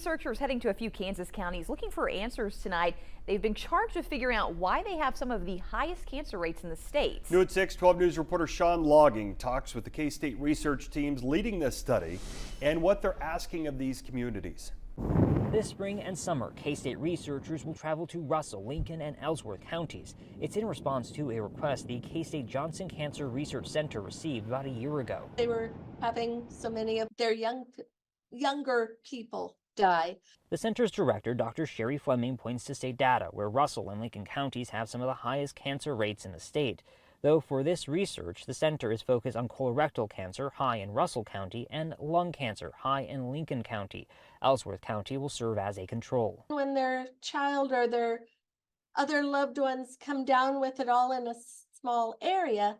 Researchers heading to a few Kansas counties looking for answers tonight. They've been charged with figuring out why they have some of the highest cancer rates in the state. New at 6, 12 News reporter Sean Logging talks with the K-State research teams leading this study and what they're asking of these communities. This spring and summer, K-State researchers will travel to Russell, Lincoln, and Ellsworth counties. It's in response to a request the K-State Johnson Cancer Research Center received about a year ago. They were having so many of their younger people die. The center's director, Dr. Sherry Fleming, points to state data where Russell and Lincoln counties have some of the highest cancer rates in the state. Though for this research, the center is focused on colorectal cancer, high in Russell County, and lung cancer, high in Lincoln County. Ellsworth County will serve as a control. When their child or their other loved ones come down with it all in a small area,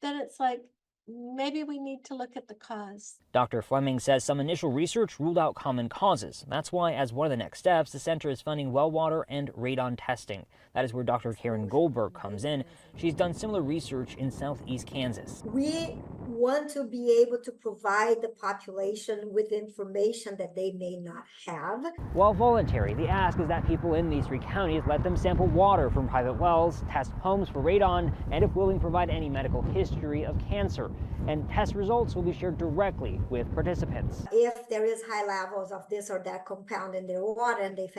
then it's like, maybe we need to look at the cause. Dr. Fleming says some initial research ruled out common causes. That's why, as one of the next steps, the center is funding well water and radon testing. That is where Dr. Karen Goldberg comes in. She's done similar research in southeast Kansas. We want to be able to provide the population with information that they may not have. While voluntary, the ask is that people in these three counties let them sample water from private wells, test homes for radon, and if willing, provide any medical history of cancer. And test results will be shared directly with participants. If there is high levels of this or that compound in their water and they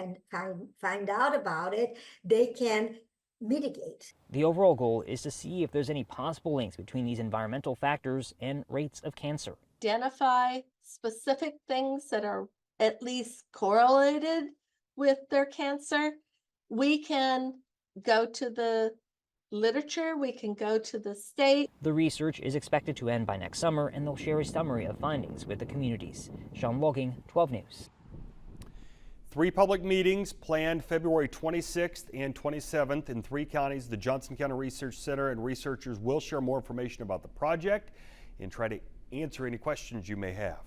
find out about it, they can mitigate. The overall goal is to see if there's any possible links between these environmental factors and rates of cancer. Identify specific things that are at least correlated with their cancer. We can go to the literature, we can go to the state. The research is expected to end by next summer, and they'll share a summary of findings with the communities. Sean Logging, 12 News. 3 public meetings planned February 26th and 27th in 3 counties. The Johnson County Research Center and researchers will share more information about the project and try to answer any questions you may have.